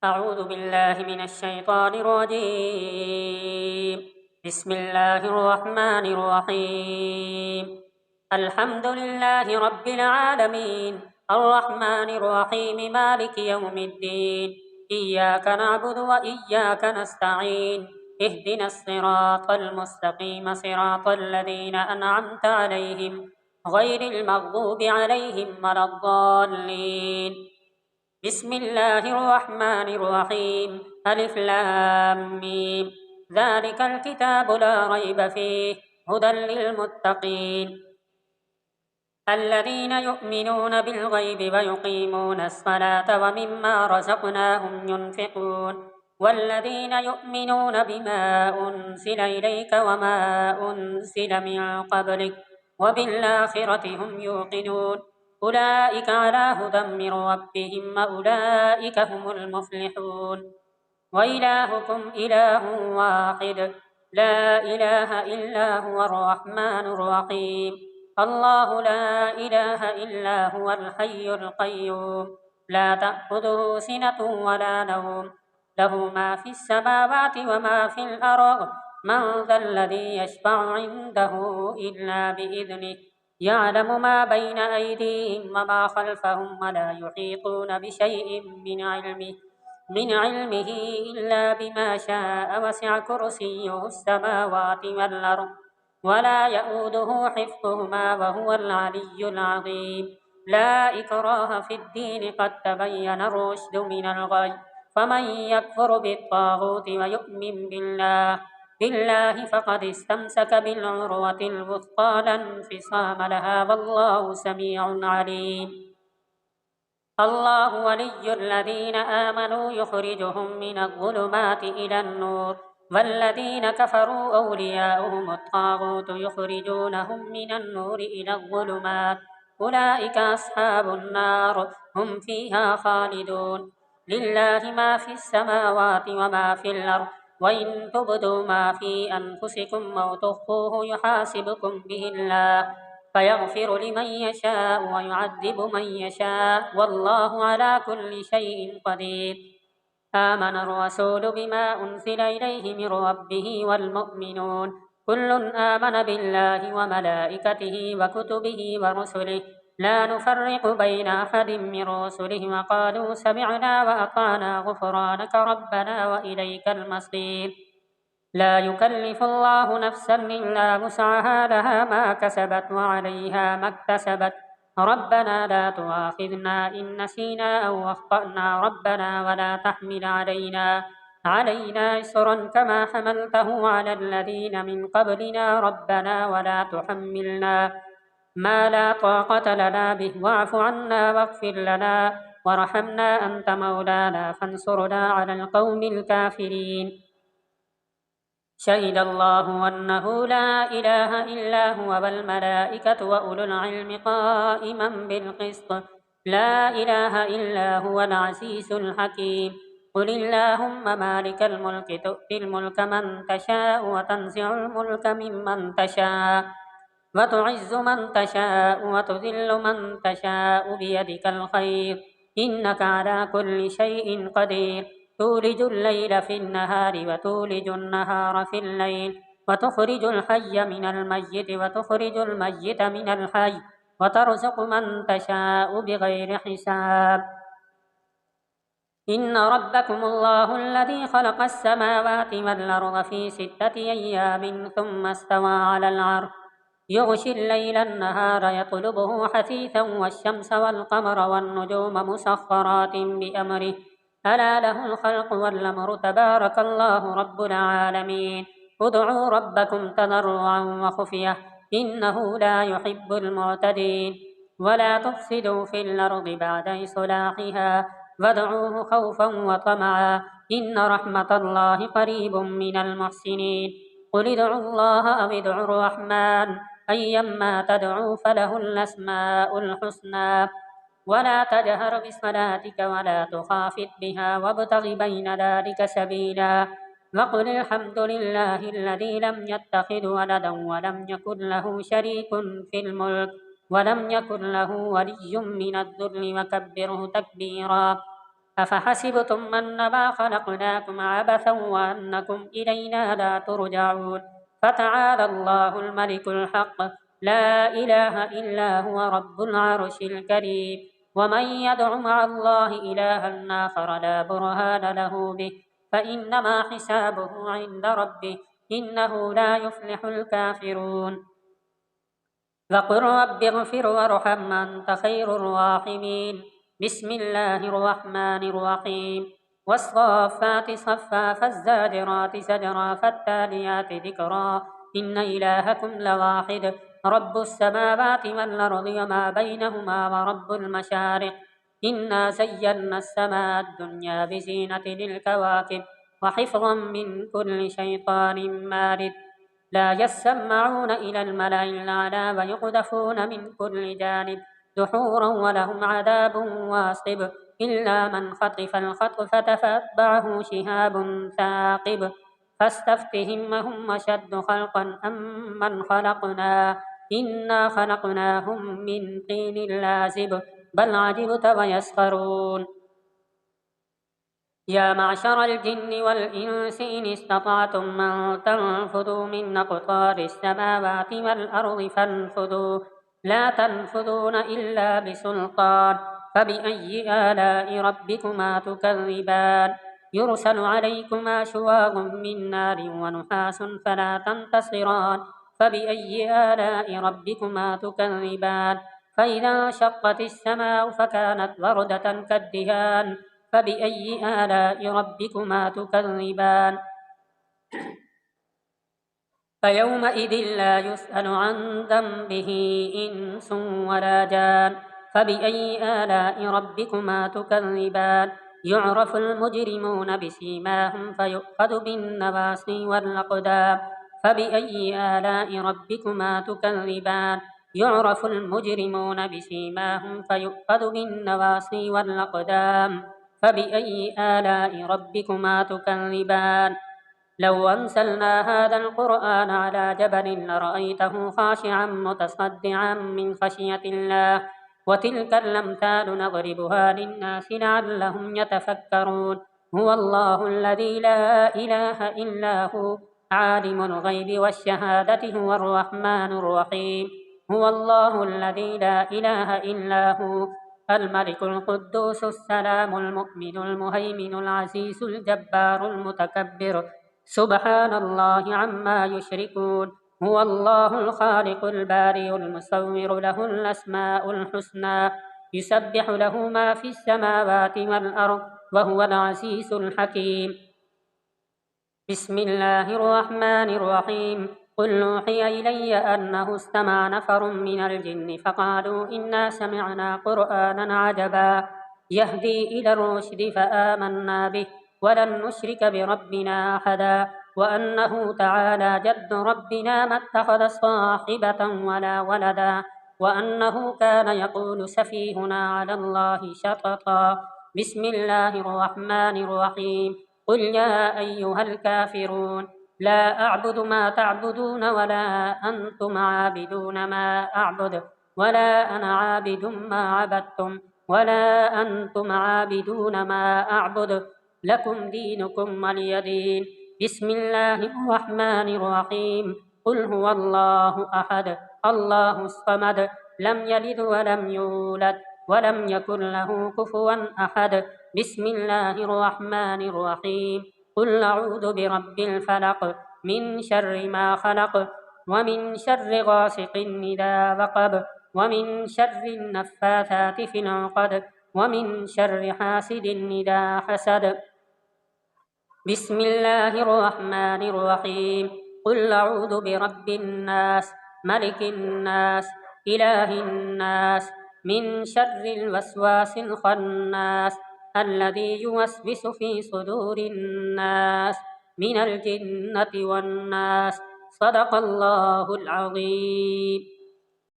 أعوذ بالله من الشيطان الرجيم. بسم الله الرحمن الرحيم. الحمد لله رب العالمين، الرحمن الرحيم، مالك يوم الدين. إياك نعبد وإياك نستعين. اهدنا الصراط المستقيم، صراط الذين أنعمت عليهم غير المغضوب عليهم ولا الضالين. بسم الله الرحمن الرحيم. ألف لام ميم. ذلك الكتاب لا ريب فيه، هدى للمتقين الذين يؤمنون بالغيب ويقيمون الصلاة ومما رزقناهم ينفقون والذين يؤمنون بما أنزل إليك وما أنزل من قبلك وبالآخرة هم يوقنون أولئك على هدى من ربهم وأولئك هم المفلحون. وإلهكم إله واحد، لا إله إلا هو الرحمن الرحيم. الله لا إله إلا هو الحي القيوم، لا تأخذه سنة ولا نوم، له ما في السماوات وما في الأرض. من ذا الذي يشفع عنده إلا بإذنه، يعلم ما بين أيديهم وما خلفهم ولا يحيطون بشيء من علمه إلا بما شاء. وسع كرسيه السماوات والأرض ولا يؤوده حفظهما وهو العلي العظيم. لا إكراه في الدين، قد تبين الرشد من الغي. فمن يكفر بالطاغوت ويؤمن بالله فقد استمسك بالعروة الوثقى لا انفصام لها، والله سميع عليم. الله ولي الذين آمنوا يخرجهم من الظلمات إلى النور، والذين كفروا أولياؤهم الطاغوت يخرجونهم من النور إلى الظلمات. أولئك أصحاب النار، هم فيها خالدون. لله ما في السماوات وما في الأرض، وإن تبدوا ما في أنفسكم أو تخفوه يحاسبكم به الله، فيغفر لمن يشاء ويعذب من يشاء، والله على كل شيء قدير. آمن الرسول بما أنزل إليه من ربه والمؤمنون كل آمن بالله وملائكته وكتبه ورسله لا نفرق بين أحد من رسله، وقالوا سمعنا وأطعنا غفرانك ربنا وإليك المصير. لا يكلف الله نفسا إلا وسعها، لها ما كسبت وعليها ما اكتسبت. ربنا لا تؤاخذنا إن نسينا أو أخطأنا، ربنا ولا تحمل علينا إصرا كما حملته على الذين من قبلنا، ربنا ولا تحملنا ما لا طاقة لنا به، واعف عنا واغفر لنا وارحمنا أنت مولانا فانصرنا على القوم الكافرين. شهد الله أنه لا إله إلا هو والملائكة وأولو العلم قائما بالقسط، لا إله إلا هو العزيز الحكيم. قل اللهم مالك الملك، تؤتي الملك من تشاء وتنزع الملك ممن تشاء وتعز من تشاء وتذل من تشاء، بيدك الخير إنك على كل شيء قدير. تولج الليل في النهار وتولج النهار في الليل، وتخرج الحي من الميت وتخرج الميت من الحي، وترزق من تشاء بغير حساب. إن ربكم الله الذي خلق السماوات والأرض في 6 أيام ثم استوى على العرش، يغشي الليل النهار يطلبه حثيثا، والشمس والقمر والنجوم مسخرات بأمره، ألا له الخلق والأمر، تبارك الله رب العالمين. ادعوا ربكم تضرعا وخفية إنه لا يحب المعتدين. ولا تفسدوا في الأرض بعد إصلاحها وادعوه خوفا وطمعا، إن رحمة الله قريب من المحسنين. قل ادعوا الله أو ادعوا الرحمن، أيما تدعوا فله الأسماء الحسنى. ولا تجهر بصلاتك ولا تخافت بها وابتغ بين ذلك سبيلا. وقل الحمد لله الذي لم يتخذ ولدا ولم يكن له شريك في الملك ولم يكن له ولي من الذل وكبره تكبيرا. أفحسبتم أنما خلقناكم عبثا وأنكم إلينا لا ترجعون فتعالى الله الملك الحق لا إله إلا هو رب العرش الكريم ومن يدع مع الله إلها آخر لا برهان له به فإنما حسابه عند ربه إنه لا يفلح الكافرون وقل رب اغفر وارحم أنت خير الراحمين بسم الله الرحمن الرحيم والصافات صفا فالزاجرات زجرا فالتاليات ذكرا إن إلهكم لواحد رب السماوات والأرض وما بينهما ورب المشارق إنا زينا السماء الدنيا بزينة للكواكب وحفظا من كل شيطان مارد لا يسمعون إلى الملأ الأعلى ويقذفون من كل جانب دحورا ولهم عذاب واصب إلا من خطف الخطفة فأتبعه شهاب ثاقب فاستفتهم هم أشد خلقا أم من خلقنا إنا خلقناهم من طين لازب بل عجبت ويسخرون يا معشر الجن والإنس إن استطعتم أن تنفذوا من أقطار السماوات والأرض فانفذوا لا تنفذون إلا بسلطان فبأي آلاء ربكما تكذبان يرسل عليكما شواظ من نار ونحاس فلا تنتصران فبأي آلاء ربكما تكذبان فإذا انشقت السماء فكانت وردة كالدهان فبأي آلاء ربكما تكذبان فيومئذ لا يسأل عن ذنبه إنس ولا جان فبأي آلاء ربكما تكذبان يعرف المجرمون بسيماهم فيؤخذ بالنواصي والأقدام فبأي آلاء ربكما تكذبان يعرف المجرمون بسيماهم فيؤخذ بالنواصي والأقدام فبأي آلاء ربكما تكذبان لو أنزلنا هذا القرآن على جبل لرأيته خاشعا متصدعا من خشية الله وتلك الأمثال نضربها للناس لعلهم يتفكرون هو الله الذي لا إله إلا هو عالم الغيب والشهادة هو الرحمن الرحيم هو الله الذي لا إله إلا هو الملك القدوس السلام المؤمن المهيمن العزيز الجبار المتكبر سبحان الله عما يشركون هو الله الخالق البارئ المصور له الأسماء الحسنى يسبح له ما في السماوات والأرض وهو العزيز الحكيم بسم الله الرحمن الرحيم قل أوحي إلي أنه استمع نفر من الجن فقالوا إنا سمعنا قرآنا عجبا يهدي إلى الرشد فآمنا به ولن نشرك بربنا أحدا وأنه تعالى جد ربنا ما اتخذ صاحبة ولا ولدا وأنه كان يقول سفيهنا على الله شططا بسم الله الرحمن الرحيم قل يا أيها الكافرون لا أعبد ما تعبدون ولا أنتم عابدون ما أعبد ولا أنا عابد ما عبدتم ولا أنتم عابدون ما أعبد لكم دينكم ولي دين بسم الله الرحمن الرحيم قل هو الله أحد الله الصمد لم يلد ولم يولد ولم يكن له كفوا أحد بسم الله الرحمن الرحيم قل أعوذ برب الفلق من شر ما خلق ومن شر غاسق إذا وقب ومن شر النفاثات في العقد ومن شر حاسد إذا حسد بسم الله الرحمن الرحيم قل أعوذ برب الناس ملك الناس إله الناس من شر الوسواس الخناس الذي يوسوس في صدور الناس من الجنة والناس صدق الله العظيم